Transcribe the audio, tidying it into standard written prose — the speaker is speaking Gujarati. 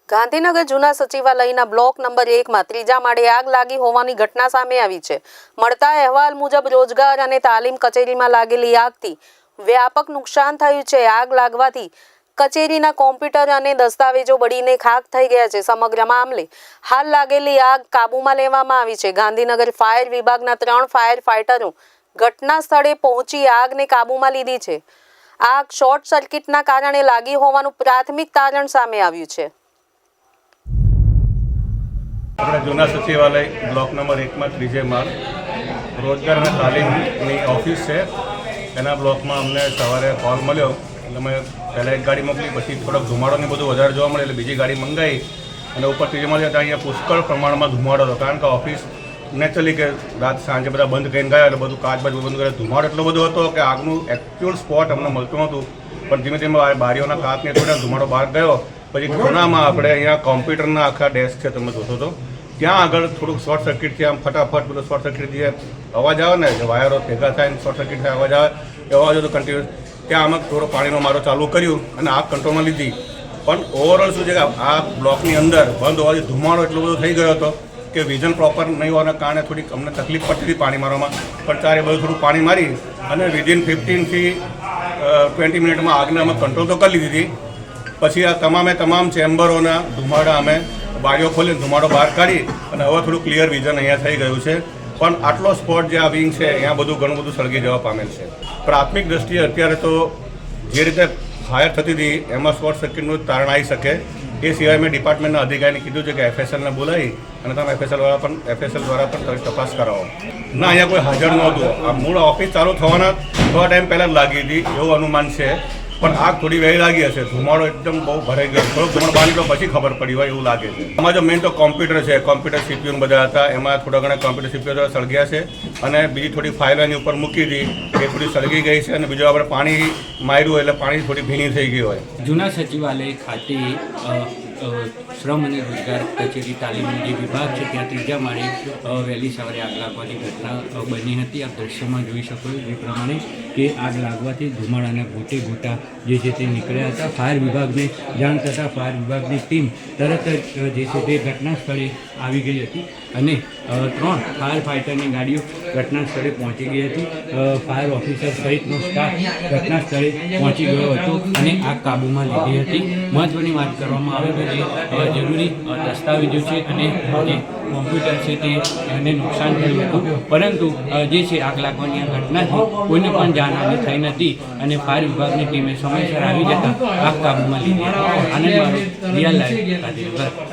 ગાંધીનગર જૂના સચિવાલયના બ્લોક નંબર 1માં ત્રીજા માળે આગ લાગી હોવાની ઘટના સામે આવી છે। મળતા અહેવાલ મુજબ રોજગાર અને તાલીમ કચેરીમાં લાગેલી આગથી વ્યાપક નુકસાન થયું છે। આગ લાગવાથી કચેરીના કોમ્પ્યુટર અને દસ્તાવેજો બળીને ખાખ થઈ ગયા છે। સમગ્ર મામલે હાલ લાગેલી આગ કાબૂમાં લેવામાં આવી છે। ગાંધીનગર ફાયર વિભાગના 3 ફાયર ફાઇટરો ઘટના સ્થળે પહોંચી આગને કાબૂમાં લીધી છે। આગ શોર્ટ સર્કિટના કારણે લાગી હોવાનું પ્રાથમિક તારણ સામે આવ્યું છે। अपने जूना सचिवालय ब्लॉक नंबर 1 में त्रीजे माल रोजगार और तालीम ऑफिस है। एना ब्लॉक में अमने सवारे कॉल मळ्यो એટલે मैं पहले एक गाड़ी मोकली, पछी थोड़ो धुमाड़ो ने बधुं वधारे जोवा मळे એટલે बीजी गाड़ी मंगाई અને ઉપર ત્રીજે માળે ત્યાં અહીંયા પુષ્કળ પ્રમાણમાં ધુમાડો હતો। કારણ કે ઓફિસ નેચરલી કે રાત સાંજે બધા બંધ કરીને ગયા એટલે બધું કાચ બાજુ બંધ કરે, ધુમાડો એટલો બધો હતો કે આગનું એકચ્યુઅલ સ્પોટ અમને મળતું નહોતું। પણ ધીમે ધીમે બારીઓના કાચને થોડા ધુમાડો બહાર ગયો। પછી ખૂણામાં આપણે અહીંયા કોમ્પ્યુટરના આખા ડેસ્ક છે, તમે જોશો તો ત્યાં આગળ થોડુંક શોર્ટ સર્કિટથી આમ ફટાફટ બધું શોર્ટ સર્કિટથી અવાજ આવે ને, વાયરો ભેગા થાય ને શોર્ટ સર્કિટ થાય અવાજ આવે, એ અવાજ હતો કન્ટિન્યુઅસ। ત્યાં અમે થોડો પાણીનો મારો ચાલુ કર્યું અને આગ કંટ્રોલમાં લીધી। પણ ઓવરઓલ શું છે કે આ બ્લોકની અંદર બંધ હોવાથી ધુમાડો એટલો બધો થઈ ગયો હતો કે વિઝન પ્રોપર નહીં હોવાના કારણે થોડીક અમને તકલીફ પડતી હતી પાણી મારવામાં। પણ ચારે બધું થોડું પાણી મારી અને વિધિન 15 થી 20 મિનિટમાં આગને અમે કંટ્રોલ તો કરી લીધી હતી। પછી આ તમામ ચેમ્બરોના ધુમાડા અમે બારીઓ ખોલીને ધુમાડો બહાર કાઢી અને હવે થોડું ક્લિયર વિઝન અહીંયા થઈ ગયું છે। પણ આટલો સ્પોટ જે આ વિંગ છે અહીંયા બધું ઘણું બધું સળગી જવા પામેલ છે। પ્રાથમિક દ્રષ્ટિએ અત્યારે તો જે રીતે ફાયર થતી હતી એમાં શોર્ટ સર્કિટનું તારણ આવી શકે। એ સિવાય મેં ડિપાર્ટમેન્ટના અધિકારીને કીધું છે કે FSLને બોલાવી અને તમે FSL દ્વારા પણ તપાસ કરાવો। ના, અહીંયા કોઈ હાજર નહોતું। આ મૂળ ઓફિસ ચાલુ થવાના થોડા ટાઈમ પહેલાં જ લાગી હતી એવું અનુમાન છે। પણ આગ થોડી વહેલી લાગી હશે, ધુમાડો એકદમ બહુ ભરાઈ ગયો, થોડોક ધુમાડો બહાર નીકળ્યો પછી ખબર પડી હોય એવું લાગે છે। એમાં જો મેઇન તો કોમ્પ્યુટર છે, કોમ્પ્યુટર CPU બધા હતા, એમાં થોડા ઘણા કોમ્પ્યુટર CPU સળગ્યા છે અને બીજી થોડી ફાઇલો એની ઉપર મૂકી હતી એ થોડી સળગી ગઈ છે અને બીજું આપણે પાણી માર્યું એટલે પાણી થોડી ભીની થઈ ગઈ હોય। જૂના સચિવાલય ખાતે શ્રમ અને રોજગાર કચેરી તાલીમ જે વિભાગ છે ત્યાં ત્રીજા માળે વહેલી સવારે આગ લાગવાની ઘટના બની હતી। આપ દ્રશ્યમાં જોઈ શકો એ પ્રમાણે કે આગ લાગવાથી ધુમાડાના ગોટા જે છે તે નીકળ્યા હતા। ફાયર વિભાગને જાણ થતાં ફાયર વિભાગની ટીમ તરત જ જે છે તે ઘટના સ્થળે આવી ગઈ હતી અને 3 ફાયર ફાઇટરની ગાડીઓ ઘટના સ્થળે પહોંચી ગઈ હતી। ફાયર ઓફિસર સહિતનો સ્ટાફ ઘટના સ્થળે પહોંચી ગયો હતો અને આગ કાબૂમાં લીધી હતી। મહત્ત્વની વાત કરવામાં આવે તો જે જરૂરી દસ્તાવેજો છે અને જે કોમ્પ્યુટર છે તે એને નુકસાન થયું હતું, પરંતુ જે છે આગ લાગવાની આ ઘટનાથી કોઈને પણ જાનહાની થઈ નથી અને ફાયર વિભાગની ટીમે સમયસર આવી જતાં આગ કાબૂમાં લીધી હતી। આનંદ મારો રિયલ લાઈફ ગાંધીનગર।